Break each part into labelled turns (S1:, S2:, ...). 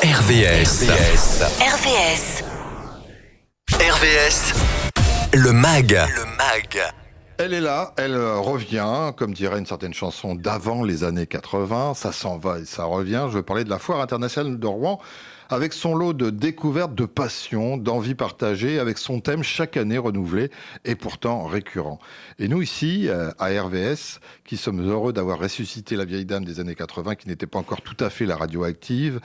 S1: RVS.
S2: RVS.
S1: RVS. Le MAG.
S3: Elle est là, elle revient, comme dirait une certaine chanson d'avant les années 80, ça s'en va et ça revient. Je veux parler de la Foire internationale de Rouen, avec son lot de découvertes, de passion, d'envie partagée, avec son thème chaque année renouvelé et pourtant récurrent. Et nous ici, à RVS, qui sommes heureux d'avoir ressuscité la vieille dame des années 80, qui n'était pas encore tout à fait la radioactive,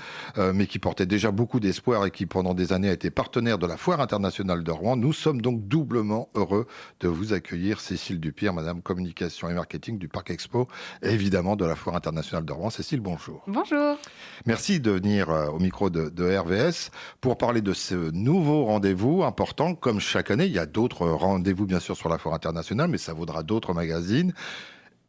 S3: mais qui portait déjà beaucoup d'espoir et qui pendant des années a été partenaire de la Foire internationale de Rouen, nous sommes donc doublement heureux de vous accueillir, Cécile Dupire, Madame Communication et Marketing du Parc Expo, et évidemment de la Foire internationale de Rouen. Cécile, bonjour.
S4: Bonjour.
S3: Merci de venir au micro de RVS pour parler de ce nouveau rendez-vous important. Comme chaque année, il y a d'autres rendez-vous bien sûr sur la Foire internationale, mais ça vaudra d'autres magazines.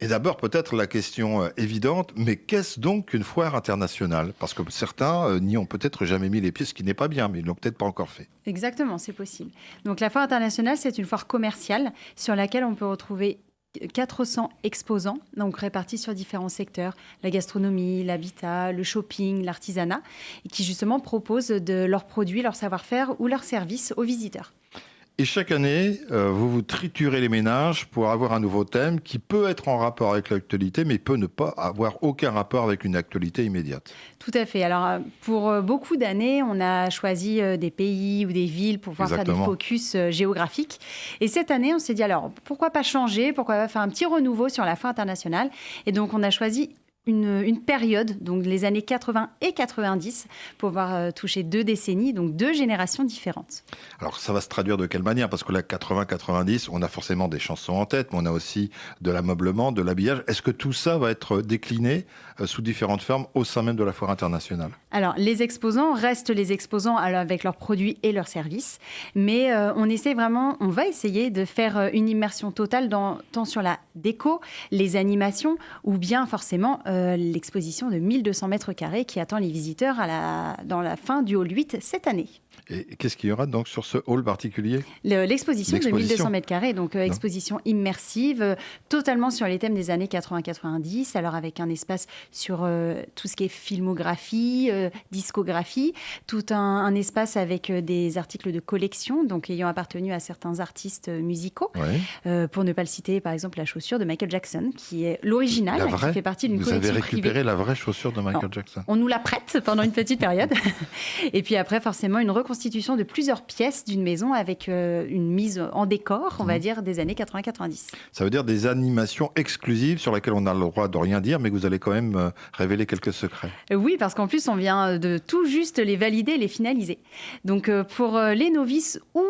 S3: Et d'abord peut-être la question évidente, mais qu'est-ce donc qu'une foire internationale ? Parce que certains n'y ont peut-être jamais mis les pieds, ce qui n'est pas bien, mais ils ne l'ont peut-être pas encore fait.
S4: Exactement, c'est possible. Donc la foire internationale, c'est une foire commerciale sur laquelle on peut retrouver 400 exposants, donc répartis sur différents secteurs, la gastronomie, l'habitat, le shopping, l'artisanat, et qui justement proposent de leurs produits, leur savoir-faire ou leurs services aux visiteurs.
S3: Et chaque année, vous vous triturez les méninges pour avoir un nouveau thème qui peut être en rapport avec l'actualité, mais peut ne pas avoir aucun rapport avec une actualité immédiate.
S4: Tout à fait. Alors, pour beaucoup d'années, on a choisi des pays ou des villes pour pouvoir faire des focus géographiques. Et cette année, on s'est dit, alors, pourquoi pas changer ? Pourquoi pas faire un petit renouveau sur la foire internationale ? Et donc, on a choisi une période, donc les années 80 et 90, pour pouvoir toucher 2 décennies, donc 2 générations différentes.
S3: Alors ça va se traduire de quelle manière ? Parce que là, 80-90, on a forcément des chansons en tête, mais on a aussi de l'ameublement, de l'habillage. Est-ce que tout ça va être décliné sous différentes formes au sein même de la Foire internationale ?
S4: Alors, les exposants restent les exposants avec leurs produits et leurs services, mais on va essayer de faire une immersion totale tant sur la déco, les animations, ou bien forcément l'exposition de 1200 mètres carrés qui attend les visiteurs dans la fin du hall 8 cette année.
S3: Et qu'est-ce qu'il y aura donc sur ce hall particulier ?
S4: L'exposition de 1200 mètres carrés, donc exposition immersive, totalement sur les thèmes des années 80-90, alors avec un espace sur tout ce qui est filmographie, discographie, tout un espace avec des articles de collection, donc ayant appartenu à certains artistes musicaux. Ouais. Pour ne pas le citer, par exemple, la chaussure de Michael Jackson, qui est l'original, qui fait partie d'une collection privée.
S3: Vous avez récupéré la vraie chaussure de Michael Jackson ?
S4: On nous la prête pendant une petite période. Et puis après, forcément, une reconstitution de plusieurs pièces d'une maison avec une mise en décor, on va dire, des années 80-90.
S3: Ça veut dire des animations exclusives sur lesquelles on a le droit de rien dire, mais que vous allez quand même révéler quelques secrets.
S4: Oui, parce qu'en plus, on vient de tout juste les valider, les finaliser. Donc, pour les novices ou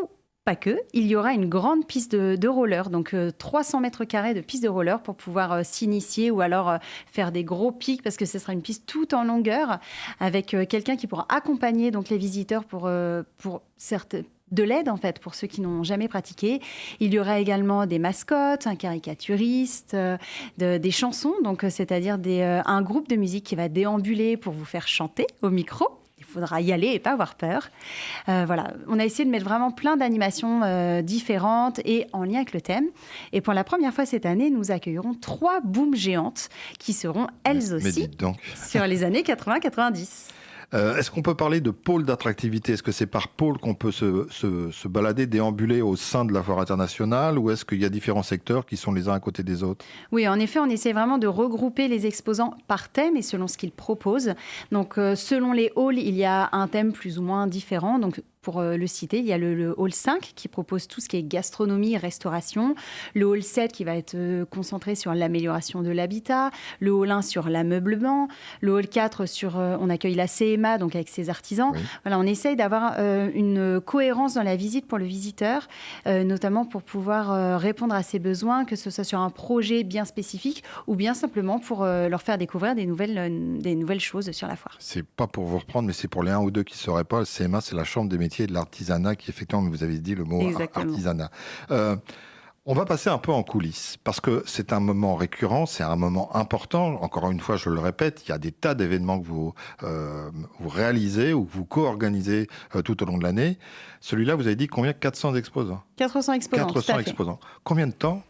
S4: pas que, il y aura une grande piste de roller, donc 300 mètres carrés de piste de roller pour pouvoir s'initier ou alors faire des gros pics, parce que ce sera une piste tout en longueur avec quelqu'un qui pourra accompagner donc les visiteurs pour certaines de l'aide en fait pour ceux qui n'ont jamais pratiqué. Il y aura également des mascottes, un caricaturiste, des chansons, donc c'est-à-dire un groupe de musique qui va déambuler pour vous faire chanter au micro. Il faudra y aller et pas avoir peur. Voilà, on a essayé de mettre vraiment plein d'animations différentes et en lien avec le thème. Et pour la première fois cette année, nous accueillerons 3 booms géantes qui seront elles aussi sur les années 80-90.
S3: Est-ce qu'on peut parler de pôle d'attractivité ? Est-ce que c'est par pôle qu'on peut se balader, déambuler au sein de la foire internationale, ou est-ce qu'il y a différents secteurs qui sont les uns à côté des autres ?
S4: Oui, en effet, on essaie vraiment de regrouper les exposants par thème et selon ce qu'ils proposent. Donc, selon les halls, il y a un thème plus ou moins différent. Donc, pour le citer, il y a le hall 5 qui propose tout ce qui est gastronomie et restauration, le hall 7 qui va être concentré sur l'amélioration de l'habitat, le hall 1 sur l'ameublement, le hall 4 on accueille la CMA, donc avec ses artisans. Oui. Voilà, on essaye d'avoir une cohérence dans la visite pour le visiteur, notamment pour pouvoir répondre à ses besoins, que ce soit sur un projet bien spécifique ou bien simplement pour leur faire découvrir des nouvelles choses sur la foire.
S3: C'est pas pour vous reprendre, mais c'est pour les 1 ou 2 qui ne sauraient pas, le CMA, c'est la Chambre des métiers et de l'artisanat, qui effectivement, vous avez dit le mot artisanat. On va passer un peu en coulisses, parce que c'est un moment récurrent, c'est un moment important. Encore une fois, je le répète, il y a des tas d'événements que vous réalisez ou que vous co-organisez tout au long de l'année. Celui-là, vous avez dit combien ? 400 exposants ?
S4: 400 exposants,
S3: 400 exposants. Combien de temps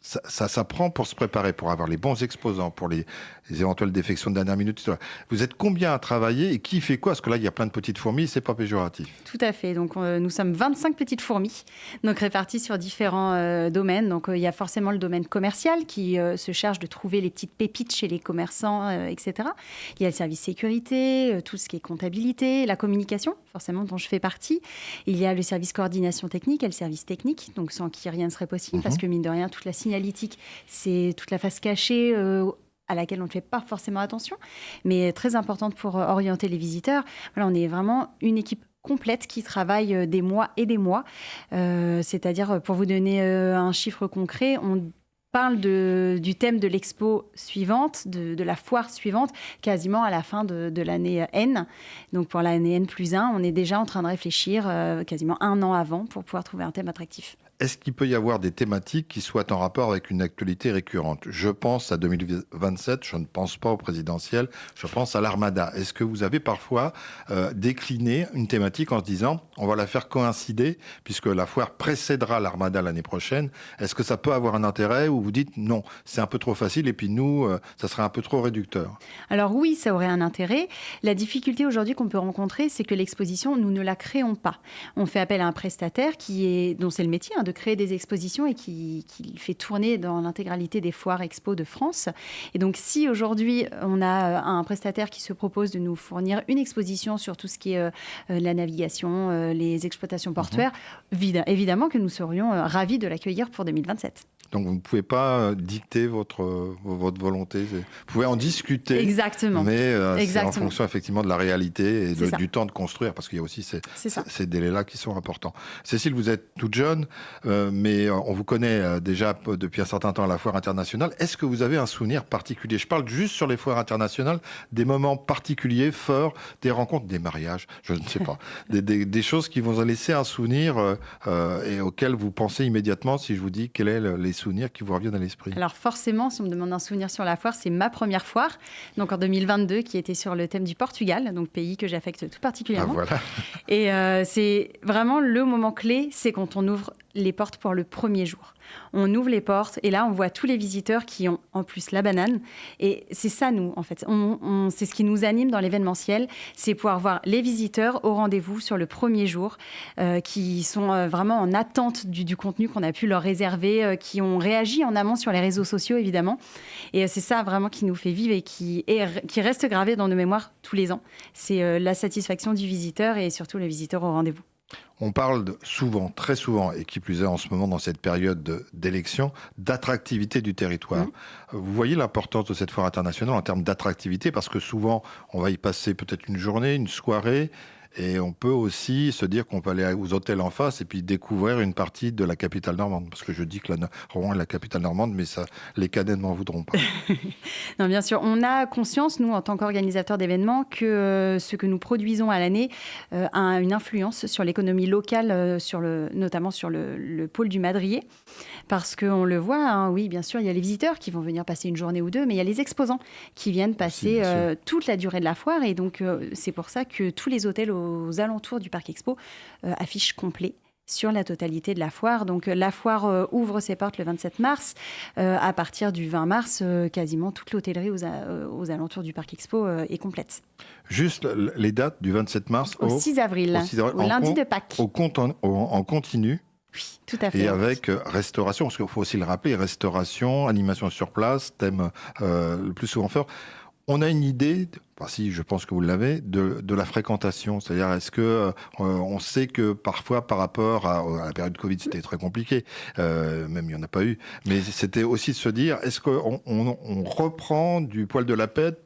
S3: ça prend pour se préparer, pour avoir les bons exposants, pour les les éventuelles défections de dernière minute. Vous êtes combien à travailler et qui fait quoi? Parce que là, il y a plein de petites fourmis, c'est pas péjoratif.
S4: Tout à fait. Donc, nous sommes 25 petites fourmis, donc réparties sur différents domaines. Donc, il y a forcément le domaine commercial qui se charge de trouver les petites pépites chez les commerçants, etc. Il y a le service sécurité, tout ce qui est comptabilité, la communication, forcément, dont je fais partie. Il y a le service coordination technique et le service technique, donc sans qui rien ne serait possible, parce que mine de rien, toute la signalétique, c'est toute la face cachée à laquelle on ne fait pas forcément attention, mais très importante pour orienter les visiteurs. Voilà, on est vraiment une équipe complète qui travaille des mois et des mois. C'est-à-dire, pour vous donner un chiffre concret, on parle du thème de l'expo suivante, de la foire suivante, quasiment à la fin de l'année N. Donc pour l'année N+1, on est déjà en train de réfléchir quasiment un an avant pour pouvoir trouver un thème attractif.
S3: Est-ce qu'il peut y avoir des thématiques qui soient en rapport avec une actualité récurrente? Je pense à 2027, je ne pense pas au présidentiel, je pense à l'Armada. Est-ce que vous avez parfois décliné une thématique en se disant on va la faire coïncider puisque la foire précédera l'Armada l'année prochaine? Est-ce que ça peut avoir un intérêt ou vous dites non, c'est un peu trop facile et puis nous, ça serait un peu trop réducteur?
S4: Alors oui, ça aurait un intérêt. La difficulté aujourd'hui qu'on peut rencontrer, c'est que l'exposition, nous ne la créons pas. On fait appel à un prestataire dont c'est le métier, de créer des expositions et qui fait tourner dans l'intégralité des foires expo de France. Et donc, si aujourd'hui, on a un prestataire qui se propose de nous fournir une exposition sur tout ce qui est la navigation, les exploitations portuaires, évidemment que nous serions ravis de l'accueillir pour 2027.
S3: Donc, vous ne pouvez pas dicter votre volonté. Vous pouvez en discuter.
S4: Exactement.
S3: Mais c'est en fonction, effectivement, de la réalité et du temps de construire, parce qu'il y a aussi ces délais-là qui sont importants. Cécile, vous êtes toute jeune, mais on vous connaît déjà depuis un certain temps à la foire internationale. Est-ce que vous avez un souvenir particulier? Je parle juste sur les foires internationales, des moments particuliers, forts, des rencontres, des mariages, je ne sais pas. des choses qui vont laisser un souvenir et auxquelles vous pensez immédiatement si je vous dis quels sont les souvenirs qui vous reviennent à l'esprit.
S4: Alors forcément, si on me demande un souvenir sur la foire, c'est ma première foire, donc en 2022, qui était sur le thème du Portugal, donc pays que j'affecte tout particulièrement.
S3: Ah, voilà.
S4: Et c'est vraiment le moment clé, c'est quand on ouvre les portes pour le premier jour. On ouvre les portes et là, on voit tous les visiteurs qui ont en plus la banane. Et c'est ça, nous, en fait. C'est ce qui nous anime dans l'événementiel, c'est pouvoir voir les visiteurs au rendez-vous sur le premier jour, qui sont vraiment en attente du contenu qu'on a pu leur réserver, qui ont réagi en amont sur les réseaux sociaux, évidemment. Et c'est ça vraiment qui nous fait vivre et qui reste gravé dans nos mémoires tous les ans. C'est la satisfaction du visiteur et surtout le visiteur au rendez-vous.
S3: On parle souvent, très souvent, et qui plus est en ce moment dans cette période d'élection, d'attractivité du territoire. Vous voyez l'importance de cette foire internationale en termes d'attractivité, parce que souvent, on va y passer peut-être une journée, une soirée, et on peut aussi se dire qu'on peut aller aux hôtels en face et puis découvrir une partie de la capitale normande. Parce que je dis que Rouen est la capitale normande, mais ça, les cadets ne m'en voudront pas.
S4: Non, bien sûr, on a conscience, nous, en tant qu'organisateurs d'événements, que ce que nous produisons à l'année a une influence sur l'économie locale, notamment sur le pôle du Madrier. Parce qu'on le voit, oui, bien sûr, il y a les visiteurs qui vont venir passer une journée ou deux, mais il y a les exposants qui viennent passer toute la durée de la foire. Et donc, c'est pour ça que tous les hôtels aux alentours du Parc Expo affichent complet sur la totalité de la foire. Donc la foire ouvre ses portes le 27 mars. À partir du 20 mars, quasiment toute l'hôtellerie aux alentours du Parc Expo est complète.
S3: Juste les dates du 27 mars
S4: au 6 avril, au lundi de Pâques.
S3: En continu.
S4: Oui, tout à fait.
S3: Et avec restauration, parce qu'il faut aussi le rappeler, restauration, animation sur place, thème le plus souvent fort. On a une idée, si je pense que vous l'avez, de la fréquentation. C'est-à-dire, est-ce que on sait que parfois, par rapport à la période de Covid, c'était très compliqué, même il n'y en a pas eu, mais c'était aussi de se dire, est-ce qu'on reprend du poil de la bête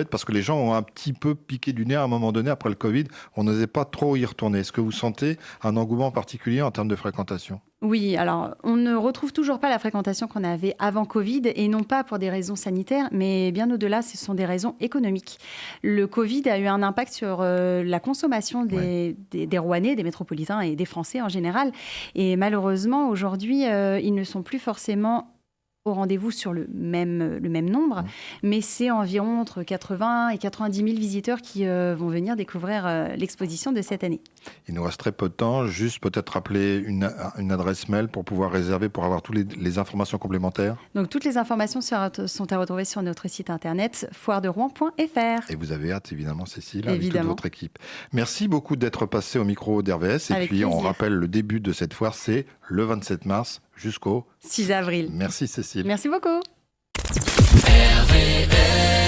S3: parce que les gens ont un petit peu piqué du nez à un moment donné après le Covid, on n'osait pas trop y retourner. Est-ce que vous sentez un engouement particulier en termes de fréquentation ?
S4: Oui, alors on ne retrouve toujours pas la fréquentation qu'on avait avant Covid et non pas pour des raisons sanitaires, mais bien au-delà, ce sont des raisons économiques. Le Covid a eu un impact sur la consommation des Rouennais, des métropolitains et des Français en général. Et malheureusement, aujourd'hui, ils ne sont plus forcément au rendez-vous sur le même nombre, mais c'est environ entre 80 et 90 000 visiteurs qui vont venir découvrir l'exposition de cette année.
S3: Il nous reste très peu de temps, juste peut-être rappeler une adresse mail pour pouvoir réserver, pour avoir toutes les informations complémentaires.
S4: Donc toutes les informations sont à retrouver sur notre site internet foirederouen.fr.
S3: Et vous avez hâte évidemment, Cécile, avec toute
S4: Évidemment.
S3: votre équipe. Merci beaucoup d'être passé au micro d'RVS. Et
S4: Avec
S3: puis on
S4: plaisir.
S3: rappelle le début de cette foire, c'est le 27 mars jusqu'au
S4: 6 avril.
S3: Merci Cécile.
S4: Merci beaucoup.
S1: RVS.